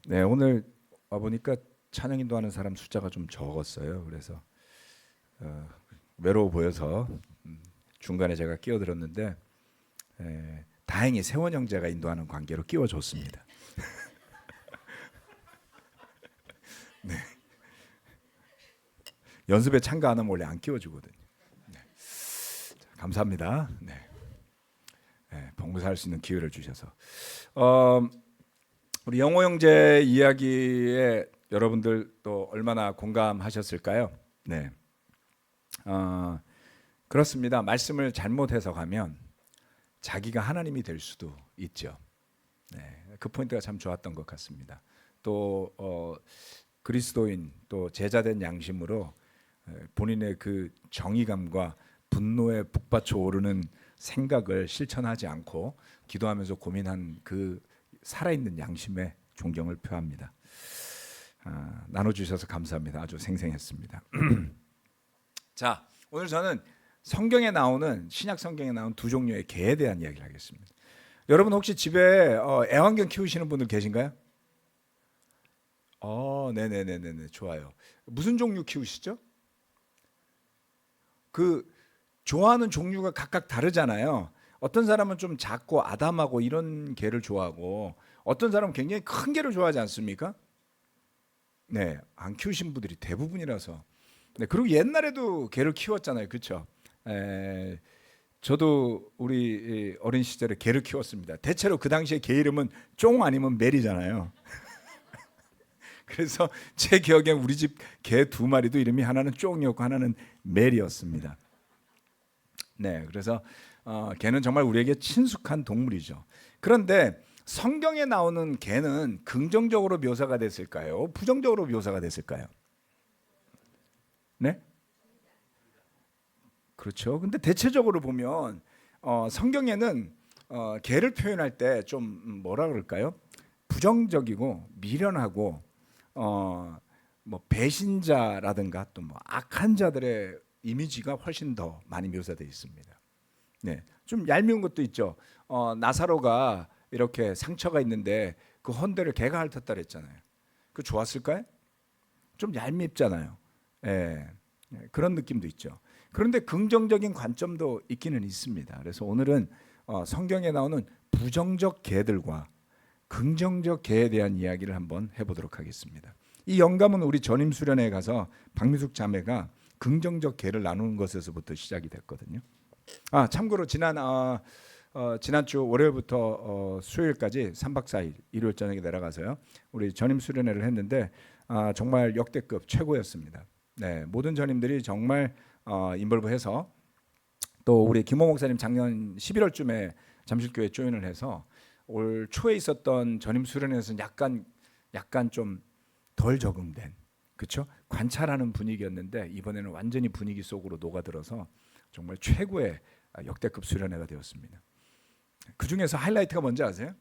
네, 오늘 와 보니까 찬양 인도하는 사람 숫자가 좀 적었어요. 그래서 어, 외로워 보여서 중간에 제가 끼어들었는데 다행히 세원 형제가 인도하는 관계로 끼워줬습니다. 연습에 참가 안 하면 원래 안 끼워주거든요. 네. 자, 감사합니다. 네. 봉사할 수 있는 기회를 주셔서 우리 영호 형제 이야기에 여러분들 또 얼마나 공감하셨을까요? 네. 그렇습니다. 말씀을 잘못 해석하면 자기가 하나님이 될 수도 있죠. 네, 그 포인트가 참 좋았던 것 같습니다. 또 그리스도인 또 제자된 양심으로 본인의 그 정의감과 분노에 북받쳐 오르는 생각을 실천하지 않고 기도하면서 고민한 그 살아있는 양심에 존경을 표합니다. 나눠주셔서 감사합니다. 아주 생생했습니다. 자, 오늘 저는 성경에 나오는 신약 성경에 나온 두 종류의 개에 대한 이야기를 하겠습니다. 여러분 혹시 집에 애완견 키우시는 분들 계신가요? 네네네네, 좋아요. 무슨 종류 키우시죠? 그 좋아하는 종류가 각각 다르잖아요. 어떤 사람은 좀 작고 아담하고 이런 개를 좋아하고 어떤 사람은 굉장히 큰 개를 좋아하지 않습니까? 네, 안 키우신 분들이 대부분이라서. 네, 그리고 옛날에도 개를 키웠잖아요, 그렇죠? 저도 우리 어린 시절에 개를 키웠습니다. 대체로 그 당시에 개 이름은 쫑 아니면 메리잖아요. 그래서 제 기억에 우리 집 개 두 마리도 이름이 하나는 쫑이었고 하나는 메리였습니다. 네, 그래서 개는 정말 우리에게 친숙한 동물이죠. 그런데 성경에 나오는 개는 긍정적으로 묘사가 됐을까요? 부정적으로 묘사가 됐을까요? 네? 그렇죠. 근데 대체적으로 보면 성경에는 개를 표현할 때 좀 뭐라 그럴까요? 부정적이고 미련하고 뭐 배신자라든가 또 뭐 악한 자들의 이미지가 훨씬 더 많이 묘사되어 있습니다. 네, 좀 얄미운 것도 있죠. 나사로가 이렇게 상처가 있는데 그 헌대를 개가 핥았다 그랬잖아요. 그 좋았을까요? 좀 얄밉잖아요. 예, 그런 느낌도 있죠. 그런데 긍정적인 관점도 있기는 있습니다. 그래서 오늘은 성경에 나오는 부정적 개들과 긍정적 개에 대한 이야기를 한번 해보도록 하겠습니다. 이 영감은 우리 전임 수련회에 가서 박미숙 자매가 긍정적 개를 나누는 것에서부터 시작이 됐거든요. 참고로 지난주 월요일부터 수요일까지 3박 4일 일요일 저녁에 내려가서요. 우리 전임 수련회를 했는데 정말 역대급 최고였습니다. 네, 모든 전임들이 정말 인볼브해서 또 우리 김호 목사님 작년 11월쯤에 잠실교회 조인을 해서 올 초에 있었던 전임 수련회에서는 약간 좀 덜 적응된, 그렇죠? 관찰하는 분위기였는데 이번에는 완전히 분위기 속으로 녹아들어서 정말 최고의 역대급 수련회가 되었습니다. 그 중에서 하이라이트가 뭔지 아세요?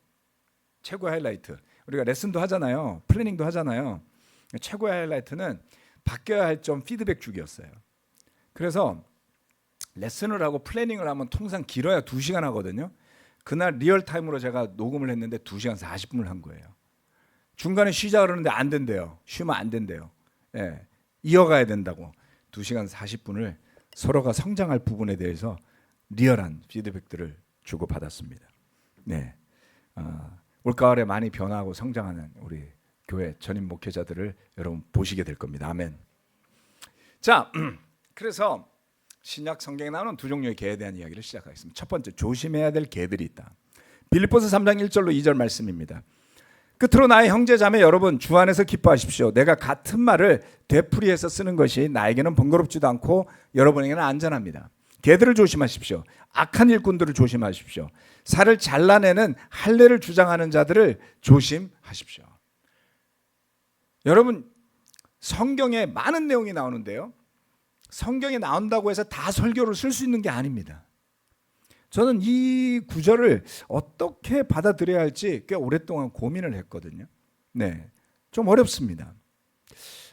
최고의 하이라이트. 우리가 레슨도 하잖아요. 플래닝도 하잖아요. 최고의 하이라이트는 바뀌어야 할 점 피드백 주기였어요. 그래서 레슨을 하고 플래닝을 하면 통상 길어야 2시간 하거든요. 그날 리얼타임으로 제가 녹음을 했는데 2시간 40분을 한 거예요. 중간에 쉬자 그러는데 안 된대요. 쉬면 안 된대요. 예, 이어가야 된다고. 2시간 40분을 서로가 성장할 부분에 대해서 리얼한 피드백들을 주고받았습니다. 네, 올가을에 많이 변화하고 성장하는 우리 교회 전임 목회자들을 여러분 보시게 될 겁니다. 아멘. 자, 그래서 신약 성경에 나오는 두 종류의 개에 대한 이야기를 시작하겠습니다. 첫 번째, 조심해야 될 개들이 있다. 빌립보서 3장 1절로 2절 말씀입니다. 끝으로 나의 형제 자매 여러분, 주 안에서 기뻐하십시오. 내가 같은 말을 되풀이해서 쓰는 것이 나에게는 번거롭지도 않고 여러분에게는 안전합니다. 개들을 조심하십시오. 악한 일꾼들을 조심하십시오. 살을 잘라내는 할례를 주장하는 자들을 조심하십시오. 여러분, 성경에 많은 내용이 나오는데요, 성경에 나온다고 해서 다 설교를 쓸 수 있는 게 아닙니다. 저는 이 구절을 어떻게 받아들여야 할지 꽤 오랫동안 고민을 했거든요. 네, 좀 어렵습니다.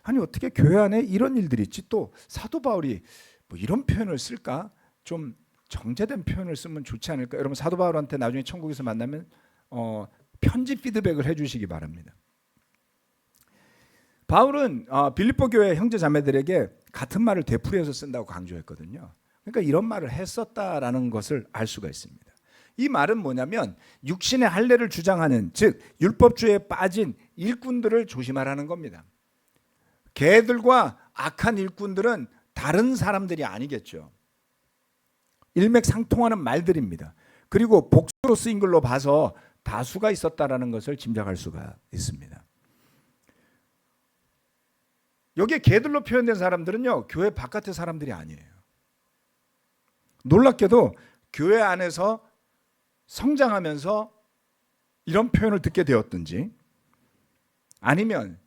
아니 어떻게 교회 안에 이런 일들이 있지? 또 사도 바울이 뭐 이런 표현을 쓸까? 좀 정제된 표현을 쓰면 좋지 않을까? 여러분 사도 바울한테 나중에 천국에서 만나면 편지 피드백을 해주시기 바랍니다. 바울은 빌립보 교회 형제 자매들에게 같은 말을 되풀이해서 쓴다고 강조했거든요. 그러니까 이런 말을 했었다라는 것을 알 수가 있습니다. 이 말은 뭐냐면 육신의 할례를 주장하는, 즉 율법주의에 빠진 일꾼들을 조심하라는 겁니다. 걔들과 악한 일꾼들은 다른 사람들이 아니겠죠. 일맥상통하는 말들입니다. 그리고 복수로 쓰인 걸로 봐서 다수가 있었다라는 것을 짐작할 수가 있습니다. 여기에 걔들로 표현된 사람들은요, 교회 바깥의 사람들이 아니에요. 놀랍게도 교회 안에서 성장하면서 이런 표현을 듣게 되었든지, 아니면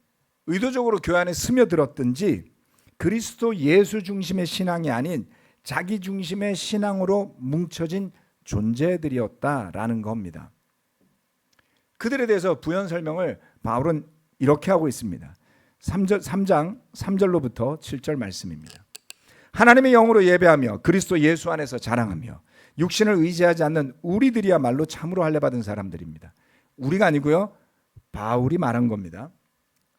의도적으로 교회 안에 스며들었든지 그리스도 예수 중심의 신앙이 아닌 자기 중심의 신앙으로 뭉쳐진 존재들이었다라는 겁니다. 그들에 대해서 부연 설명을 바울은 이렇게 하고 있습니다. 3장 3절로부터 7절 말씀입니다. 하나님의 영으로 예배하며 그리스도 예수 안에서 자랑하며 육신을 의지하지 않는 우리들이야말로 참으로 할례받은 사람들입니다. 우리가 아니고요, 바울이 말한 겁니다.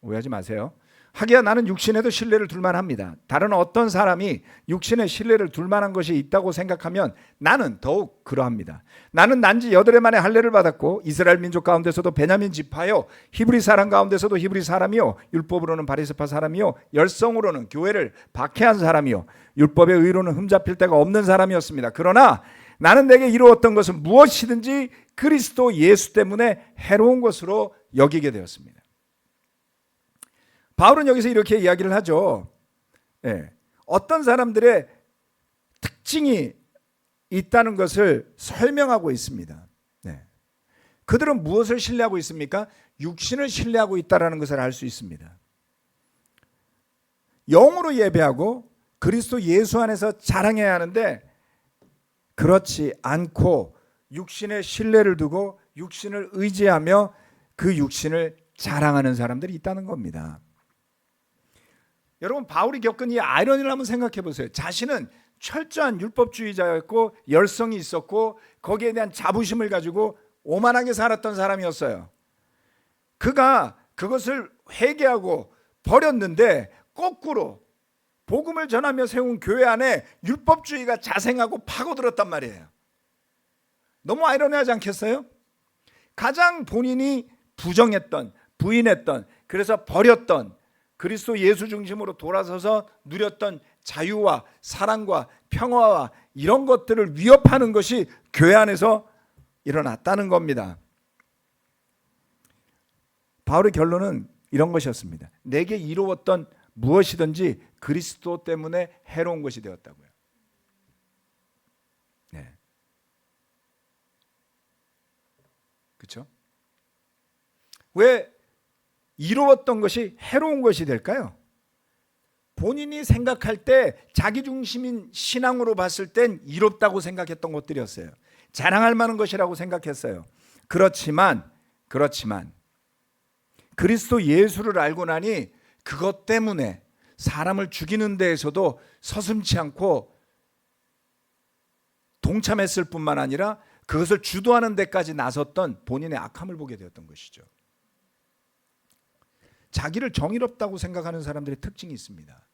오해하지 마세요. 하기야 나는 육신에도 신뢰를 둘 만합니다. 다른 어떤 사람이 육신에 신뢰를 둘 만한 것이 있다고 생각하면 나는 더욱 그러합니다. 나는 난지 8해 만에 할례를 받았고 이스라엘 민족 가운데서도 베냐민 지파요, 히브리 사람 가운데서도 히브리 사람이요, 율법으로는 바리새파 사람이요, 열성으로는 교회를 박해한 사람이요, 율법의 의로는 흠잡힐 데가 없는 사람이었습니다. 그러나 나는 내게 이루었던 것은 무엇이든지 그리스도 예수 때문에 해로운 것으로 여기게 되었습니다. 바울은 여기서 이렇게 이야기를 하죠. 어떤 사람들의 특징이 있다는 것을 설명하고 있습니다. 그들은 무엇을 신뢰하고 있습니까? 육신을 신뢰하고 있다는 것을 알 수 있습니다. 영으로 예배하고 그리스도 예수 안에서 자랑해야 하는데 그렇지 않고 육신에 신뢰를 두고 육신을 의지하며 그 육신을 자랑하는 사람들이 있다는 겁니다. 여러분, 바울이 겪은 이 아이러니를 한번 생각해 보세요. 자신은 철저한 율법주의자였고 열성이 있었고 거기에 대한 자부심을 가지고 오만하게 살았던 사람이었어요. 그가 그것을 회개하고 버렸는데 거꾸로 복음을 전하며 세운 교회 안에 율법주의가 자생하고 파고들었단 말이에요. 너무 아이러니하지 않겠어요? 가장 본인이 부정했던, 부인했던, 그래서 버렸던, 그리스도 예수 중심으로 돌아서서 누렸던 자유와 사랑과 평화와 이런 것들을 위협하는 것이 교회 안에서 일어났다는 겁니다. 바울의 결론은 이런 것이었습니다. 내게 이루었던 무엇이든지 그리스도 때문에 해로운 것이 되었다고요. 그렇죠? 왜 이루었던 것이 해로운 것이 될까요? 본인이 생각할 때 자기 중심인 신앙으로 봤을 땐 이롭다고 생각했던 것들이었어요. 자랑할 만한 것이라고 생각했어요. 그렇지만 그리스도 예수를 알고 나니 그것 때문에 사람을 죽이는 데에서도 서슴지 않고 동참했을 뿐만 아니라 그것을 주도하는 데까지 나섰던 본인의 악함을 보게 되었던 것이죠. 자기를 정의롭다고 생각하는 사람들의 특징이 있습니다.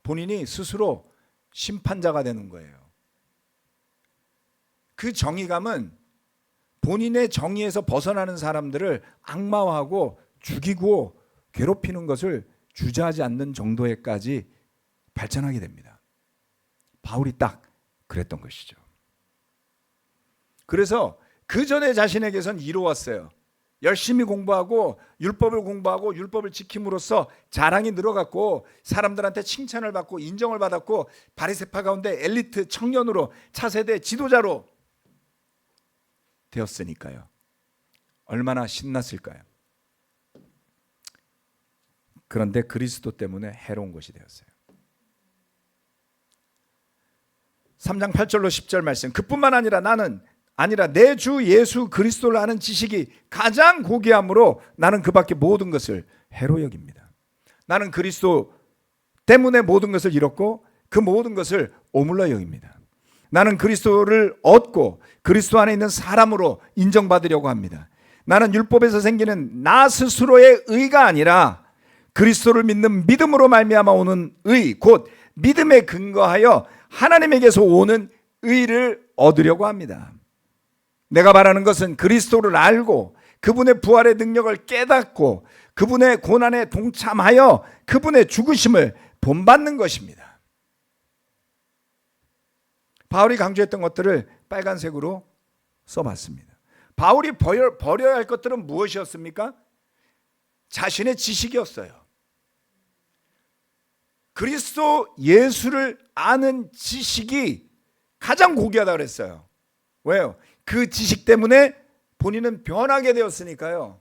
본인이 스스로 심판자가 되는 거예요. 그 정의감은 본인의 정의에서 벗어나는 사람들을 악마화하고 죽이고 괴롭히는 것을 주저하지 않는 정도에까지 발전하게 됩니다. 바울이 딱 그랬던 것이죠. 그래서 그 전에 자신에게선 이루었어요. 열심히 공부하고 율법을 공부하고 율법을 지킴으로써 자랑이 늘어갔고 사람들한테 칭찬을 받고 인정을 받았고 바리새파 가운데 엘리트 청년으로 차세대 지도자로 되었으니까요. 얼마나 신났을까요? 그런데 그리스도 때문에 해로운 것이 되었어요. 3장 8절로 10절 말씀. 그뿐만 아니라 내 주 예수 그리스도를 아는 지식이 가장 고귀함으로 나는 그 밖에 모든 것을 해로 여깁니다. 나는 그리스도 때문에 모든 것을 잃었고 그 모든 것을 오물러 여깁니다. 나는 그리스도를 얻고 그리스도 안에 있는 사람으로 인정받으려고 합니다. 나는 율법에서 생기는 나 스스로의 의가 아니라 그리스도를 믿는 믿음으로 말미암아 오는 의, 곧 믿음에 근거하여 하나님에게서 오는 의를 얻으려고 합니다. 내가 바라는 것은 그리스도를 알고 그분의 부활의 능력을 깨닫고 그분의 고난에 동참하여 그분의 죽으심을 본받는 것입니다. 바울이 강조했던 것들을 빨간색으로 써봤습니다. 바울이 버려야 할 것들은 무엇이었습니까? 자신의 지식이었어요. 그리스도 예수를 아는 지식이 가장 고귀하다고 그랬어요. 왜요? 그 지식 때문에 본인은 변하게 되었으니까요.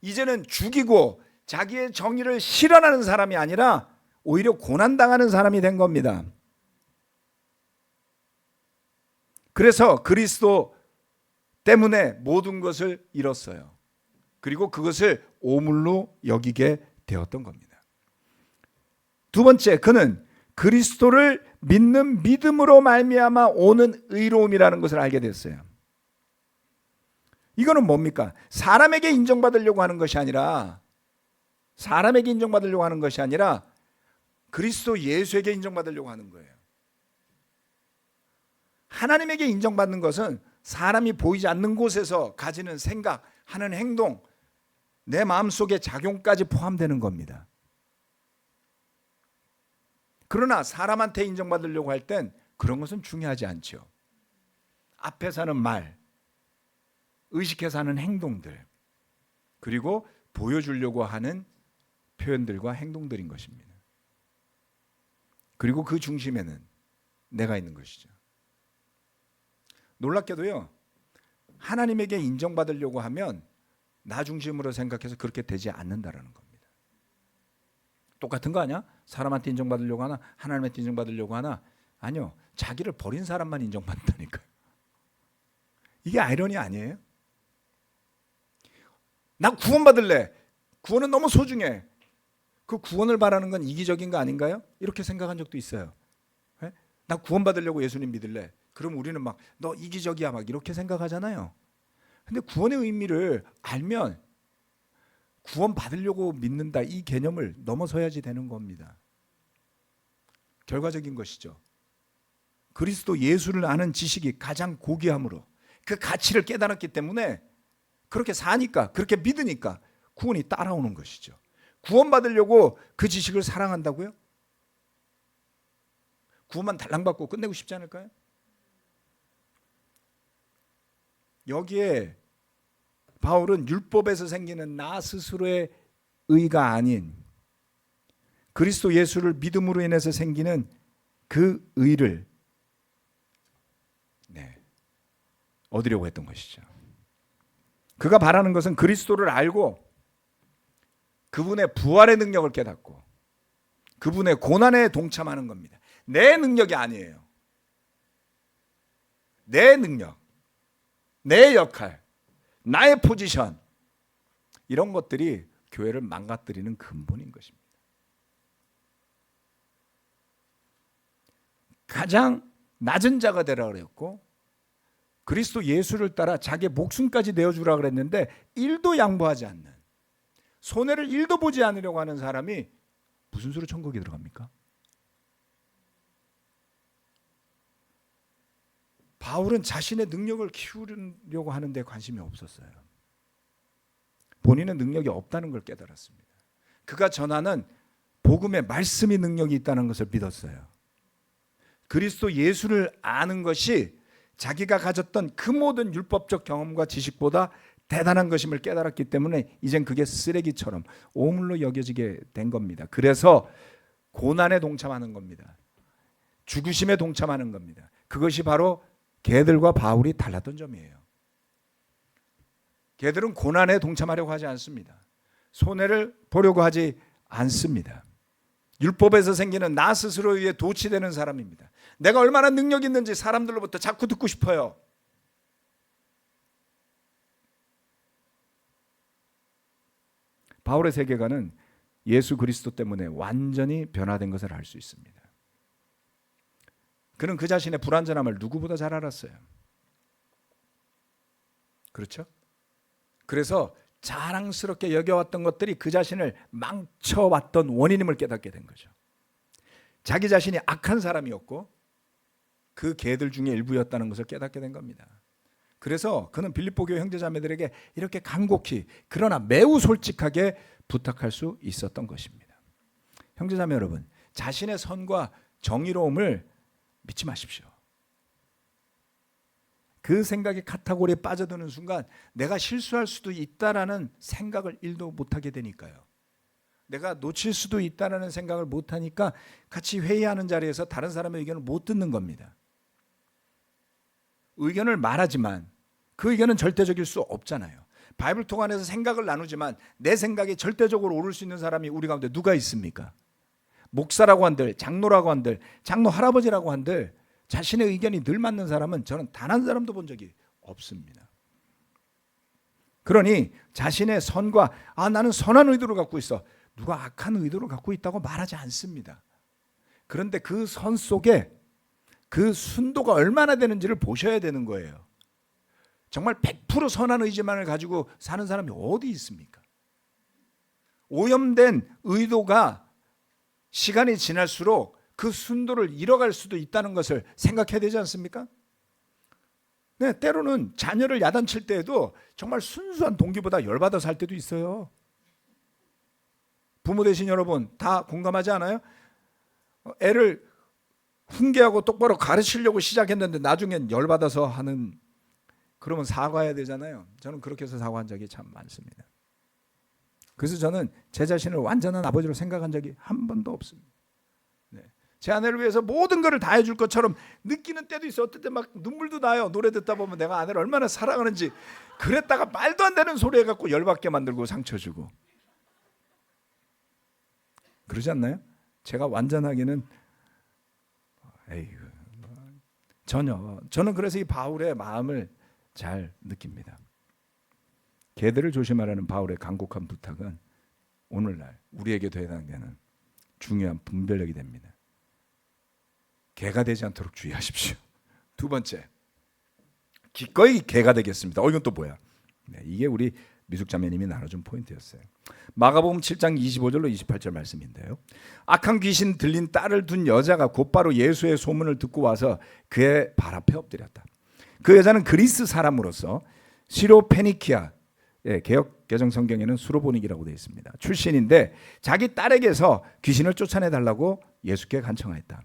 이제는 죽이고 자기의 정의를 실현하는 사람이 아니라 오히려 고난당하는 사람이 된 겁니다. 그래서 그리스도 때문에 모든 것을 잃었어요. 그리고 그것을 오물로 여기게 되었던 겁니다. 두 번째, 그는 그리스도를 믿는 믿음으로 말미암아 오는 의로움이라는 것을 알게 됐어요. 이거는 뭡니까? 사람에게 인정받으려고 하는 것이 아니라 그리스도 예수에게 인정받으려고 하는 거예요. 하나님에게 인정받는 것은 사람이 보이지 않는 곳에서 가지는 생각, 하는 행동, 내 마음속의 작용까지 포함되는 겁니다. 그러나 사람한테 인정받으려고 할 땐 그런 것은 중요하지 않죠. 앞에서 하는 말, 의식해서 하는 행동들, 그리고 보여주려고 하는 표현들과 행동들인 것입니다. 그리고 그 중심에는 내가 있는 것이죠. 놀랍게도요, 하나님에게 인정받으려고 하면 나 중심으로 생각해서 그렇게 되지 않는다라는 겁니다. 똑같은 거 아니야? 사람한테 인정받으려고 하나? 하나님한테 인정받으려고 하나? 아니요. 자기를 버린 사람만 인정받는다니까요. 이게 아이러니 아니에요? 나 구원받을래. 구원은 너무 소중해. 그 구원을 바라는 건 이기적인 거 아닌가요? 이렇게 생각한 적도 있어요. 네? 나 구원받으려고 예수님 믿을래. 그럼 우리는 막 너 이기적이야 막 이렇게 생각하잖아요. 근데 구원의 의미를 알면 구원 받으려고 믿는다 이 개념을 넘어서야지 되는 겁니다. 결과적인 것이죠. 그리스도 예수를 아는 지식이 가장 고귀함으로 그 가치를 깨달았기 때문에 그렇게 사니까 그렇게 믿으니까 구원이 따라오는 것이죠. 구원 받으려고 그 지식을 사랑한다고요? 구원만 달랑받고 끝내고 싶지 않을까요? 여기에 바울은 율법에서 생기는 나 스스로의 의가 아닌 그리스도 예수를 믿음으로 인해서 생기는 그 의를 얻으려고 했던 것이죠. 그가 바라는 것은 그리스도를 알고 그분의 부활의 능력을 깨닫고 그분의 고난에 동참하는 겁니다. 내 능력이 아니에요. 내 능력, 내 역할, 나의 포지션, 이런 것들이 교회를 망가뜨리는 근본인 것입니다. 가장 낮은 자가 되라 그랬고 그리스도 예수를 따라 자기의 목숨까지 내어주라 그랬는데 1도 양보하지 않는, 손해를 1도 보지 않으려고 하는 사람이 무슨 수로 천국에 들어갑니까? 바울은 자신의 능력을 키우려고 하는 데 관심이 없었어요. 본인은 능력이 없다는 걸 깨달았습니다. 그가 전하는 복음의 말씀이 능력이 있다는 것을 믿었어요. 그리스도 예수를 아는 것이 자기가 가졌던 그 모든 율법적 경험과 지식보다 대단한 것임을 깨달았기 때문에 이젠 그게 쓰레기처럼 오물로 여겨지게 된 겁니다. 그래서 고난에 동참하는 겁니다. 죽으심에 동참하는 겁니다. 그것이 바로 걔들과 바울이 달랐던 점이에요. 걔들은 고난에 동참하려고 하지 않습니다. 손해를 보려고 하지 않습니다. 율법에서 생기는 나 스스로에 의해 도취되는 사람입니다. 내가 얼마나 능력 있는지 사람들로부터 자꾸 듣고 싶어요. 바울의 세계관은 예수 그리스도 때문에 완전히 변화된 것을 알 수 있습니다. 그는 그 자신의 불완전함을 누구보다 잘 알았어요. 그렇죠? 그래서 자랑스럽게 여겨왔던 것들이 그 자신을 망쳐왔던 원인임을 깨닫게 된 거죠. 자기 자신이 악한 사람이었고 그 개들 중에 일부였다는 것을 깨닫게 된 겁니다. 그래서 그는 빌립보 교회 형제자매들에게 이렇게 간곡히 그러나 매우 솔직하게 부탁할 수 있었던 것입니다. 형제자매 여러분, 자신의 선과 정의로움을 믿지 마십시오. 그 생각에 카테고리에 빠져드는 순간 내가 실수할 수도 있다라는 생각을 일도 못하게 되니까요. 내가 놓칠 수도 있다라는 생각을 못하니까 같이 회의하는 자리에서 다른 사람의 의견을 못 듣는 겁니다. 의견을 말하지만 그 의견은 절대적일 수 없잖아요. 바이블톡 안에서 생각을 나누지만 내 생각이 절대적으로 옳을 수 있는 사람이 우리 가운데 누가 있습니까? 목사라고 한들, 장로라고 한들, 장로 할아버지라고 한들 자신의 의견이 늘 맞는 사람은 저는 단 한 사람도 본 적이 없습니다. 그러니 자신의 선과 나는 선한 의도를 갖고 있어, 누가 악한 의도를 갖고 있다고 말하지 않습니다. 그런데 그 선 속에 그 순도가 얼마나 되는지를 보셔야 되는 거예요. 정말 100% 선한 의지만을 가지고 사는 사람이 어디 있습니까? 오염된 의도가 시간이 지날수록 그 순도를 잃어갈 수도 있다는 것을 생각해야 되지 않습니까? 네, 때로는 자녀를 야단칠 때에도 정말 순수한 동기보다 열받아서 할 때도 있어요. 부모 되신 여러분 다 공감하지 않아요? 애를 훈계하고 똑바로 가르치려고 시작했는데 나중엔 열받아서 하는, 그러면 사과해야 되잖아요. 저는 그렇게 해서 사과한 적이 참 많습니다. 그래서 저는 제 자신을 완전한 아버지로 생각한 적이 한 번도 없습니다. 네. 제 아내를 위해서 모든 것을 다 해줄 것처럼 느끼는 때도 있어요. 어떨 때 막 눈물도 나요. 노래 듣다 보면 내가 아내를 얼마나 사랑하는지. 그랬다가 말도 안 되는 소리 해갖고 열받게 만들고 상처 주고. 그러지 않나요? 제가 완전하게는 전혀. 저는 그래서 이 바울의 마음을 잘 느낍니다. 개들을 조심하라는 바울의 간곡한 부탁은 오늘날 우리에게도 해당되는 중요한 분별력이 됩니다. 개가 되지 않도록 주의하십시오. 두 번째, 기꺼이 개가 되겠습니다. 이건 또 뭐야? 네, 이게 우리 미숙자매님이 나눠준 포인트였어요. 마가복음 7장 25절로 28절 말씀인데요. 악한 귀신 들린 딸을 둔 여자가 곧바로 예수의 소문을 듣고 와서 그의 발 앞에 엎드렸다. 그 여자는 그리스 사람으로서 시로페니키아, 개역 개정 성경에는 수로보닉이라고 되어 있습니다. 출신인데 자기 딸에게서 귀신을 쫓아내달라고 예수께 간청하였다.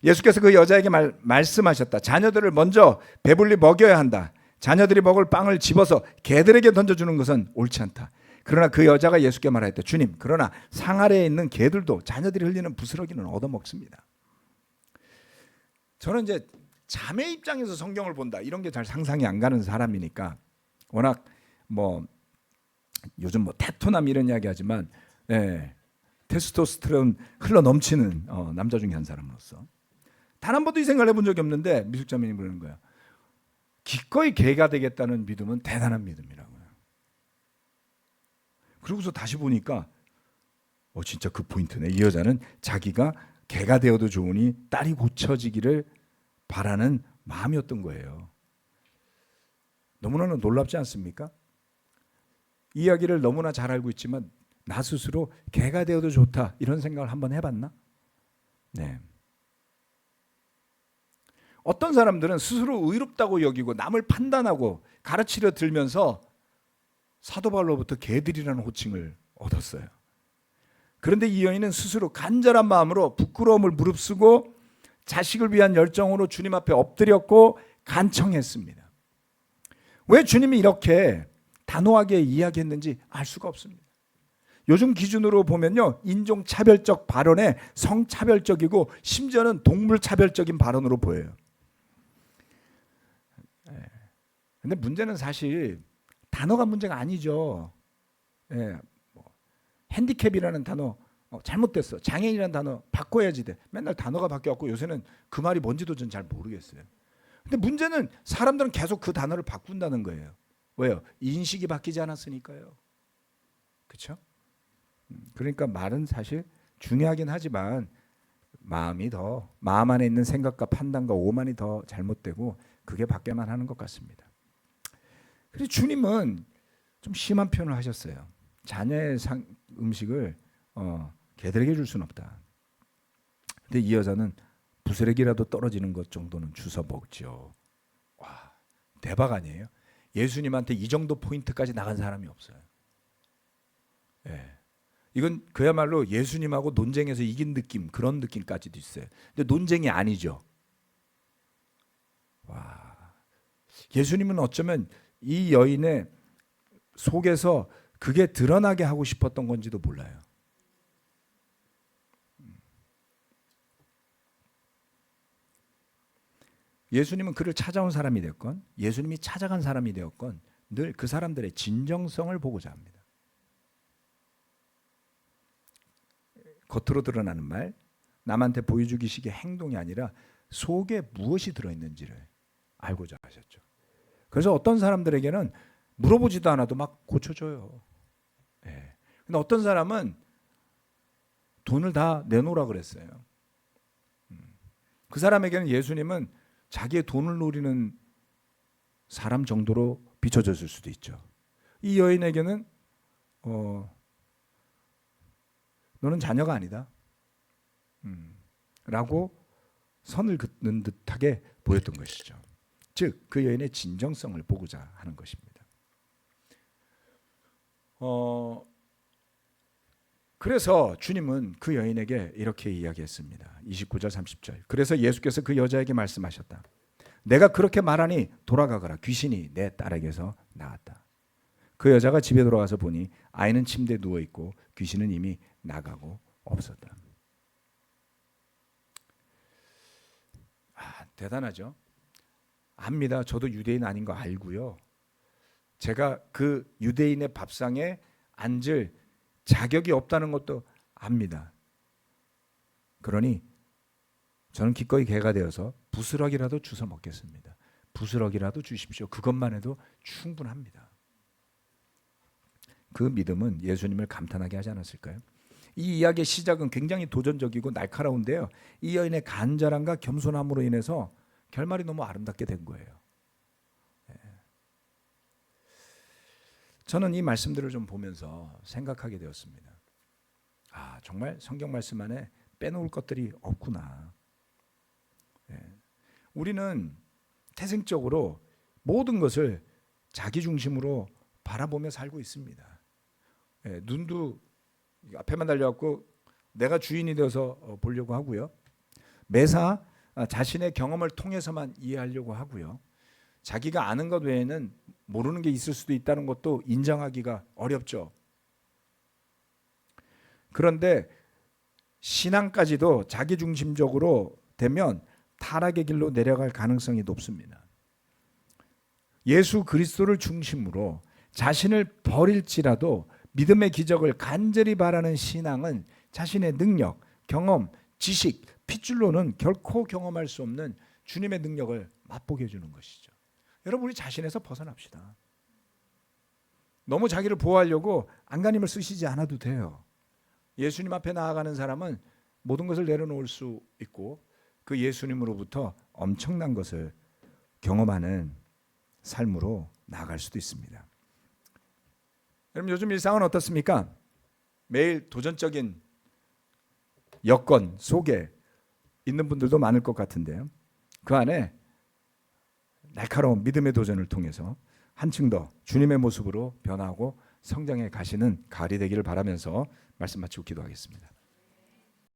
예수께서 그 여자에게 말씀하셨다. 자녀들을 먼저 배불리 먹여야 한다. 자녀들이 먹을 빵을 집어서 개들에게 던져주는 것은 옳지 않다. 그러나 그 여자가 예수께 말하였다. 주님, 그러나 상 아래에 있는 개들도 자녀들이 흘리는 부스러기는 얻어먹습니다. 저는 이제 자매 입장에서 성경을 본다, 이런 게 잘 상상이 안 가는 사람이니까 워낙 요즘 테토남 이런 이야기 하지만 테스토스테론 흘러 넘치는 남자 중에 한 사람으로서 단 한 번도 이 생각을 해본 적이 없는데 미숙자매님 그러는 거야. 기꺼이 개가 되겠다는 믿음은 대단한 믿음이라고요. 그러고서 다시 보니까 진짜 그 포인트네. 이 여자는 자기가 개가 되어도 좋으니 딸이 고쳐지기를 바라는 마음이었던 거예요. 너무나 놀랍지 않습니까? 이 이야기를 너무나 잘 알고 있지만 나 스스로 개가 되어도 좋다 이런 생각을 한번 해봤나? 네. 어떤 사람들은 스스로 의롭다고 여기고 남을 판단하고 가르치려 들면서 사도 바울로부터 개들이라는 호칭을 얻었어요. 그런데 이 여인은 스스로 간절한 마음으로 부끄러움을 무릅쓰고 자식을 위한 열정으로 주님 앞에 엎드렸고 간청했습니다. 왜 주님이 이렇게 단호하게 이야기했는지 알 수가 없습니다. 요즘 기준으로 보면요, 인종차별적 발언에 성차별적이고 심지어는 동물차별적인 발언으로 보여요. 근데 문제는 사실 단어가 문제가 아니죠. 핸디캡이라는 단어 잘못됐어. 장애인이라는 단어 바꿔야지 돼. 맨날 단어가 바뀌어갖고 요새는 그 말이 뭔지도 전 잘 모르겠어요. 근데 문제는 사람들은 계속 그 단어를 바꾼다는 거예요. 왜요? 인식이 바뀌지 않았으니까요. 그렇죠? 그러니까 말은 사실 중요하긴 하지만 마음 안에 있는 생각과 판단과 오만이 더 잘못되고 그게 바뀌어만 하는 것 같습니다. 그래서 주님은 좀 심한 표현을 하셨어요. 자녀의 음식을 개들에게 줄 수는 없다. 근데 이 여자는 부스레기라도 떨어지는 것 정도는 주워 먹죠. 와, 대박 아니에요? 예수님한테 이 정도 포인트까지 나간 사람이 없어요. 예. 이건 그야말로 예수님하고 논쟁에서 이긴 느낌, 그런 느낌까지도 있어요. 근데 논쟁이 아니죠. 와, 예수님은 어쩌면 이 여인의 속에서 그게 드러나게 하고 싶었던 건지도 몰라요. 예수님은 그를 찾아온 사람이 되었건 예수님이 찾아간 사람이 되었건 늘 그 사람들의 진정성을 보고자 합니다. 겉으로 드러나는 말, 남한테 보여주기식의 행동이 아니라 속에 무엇이 들어있는지를 알고자 하셨죠. 그래서 어떤 사람들에게는 물어보지도 않아도 막 고쳐줘요. 예. 근데 어떤 사람은 돈을 다 내놓으라 그랬어요. 그 사람에게는 예수님은 자기의 돈을 노리는 사람 정도로 비춰졌을 수도 있죠. 이 여인에게는 너는 자녀가 아니다. 라고 선을 긋는 듯하게 보였던 것이죠. 즉 그 여인의 진정성을 보고자 하는 것입니다. 그래서 주님은 그 여인에게 이렇게 이야기했습니다. 29절 30절. 그래서 예수께서 그 여자에게 말씀하셨다. 내가 그렇게 말하니 돌아가거라. 귀신이 내 딸에게서 나갔다. 그 여자가 집에 돌아가서 보니 아이는 침대에 누워있고 귀신은 이미 나가고 없었다. 대단하죠. 압니다. 저도 유대인 아닌 거 알고요. 제가 그 유대인의 밥상에 앉을 자격이 없다는 것도 압니다. 그러니 저는 기꺼이 개가 되어서 부스럭이라도 주워 먹겠습니다. 부스럭이라도 주십시오. 그것만 해도 충분합니다. 그 믿음은 예수님을 감탄하게 하지 않았을까요? 이 이야기의 시작은 굉장히 도전적이고 날카로운데요. 이 여인의 간절함과 겸손함으로 인해서 결말이 너무 아름답게 된 거예요. 저는 이 말씀들을 좀 보면서 생각하게 되었습니다. 정말 성경 말씀 안에 빼놓을 것들이 없구나. 우리는 태생적으로 모든 것을 자기 중심으로 바라보며 살고 있습니다. 눈도 앞에만 달려갖고 내가 주인이 되어서 보려고 하고요. 매사 자신의 경험을 통해서만 이해하려고 하고요. 자기가 아는 것 외에는 모르는 게 있을 수도 있다는 것도 인정하기가 어렵죠. 그런데 신앙까지도 자기중심적으로 되면 타락의 길로 내려갈 가능성이 높습니다. 예수 그리스도를 중심으로 자신을 버릴지라도 믿음의 기적을 간절히 바라는 신앙은 자신의 능력, 경험, 지식, 핏줄로는 결코 경험할 수 없는 주님의 능력을 맛보게 해주는 것이죠. 여러분, 우리 자신에서 벗어납시다. 너무 자기를 보호하려고 안간힘을 쓰시지 않아도 돼요. 예수님 앞에 나아가는 사람은 모든 것을 내려놓을 수 있고 그 예수님으로부터 엄청난 것을 경험하는 삶으로 나아갈 수도 있습니다. 여러분, 요즘 일상은 어떻습니까? 매일 도전적인 여건 속에 있는 분들도 많을 것 같은데요. 그 안에 날카로운 믿음의 도전을 통해서 한층 더 주님의 모습으로 변화하고 성장해 가시는 가을이 되기를 바라면서 말씀 마치고 기도하겠습니다.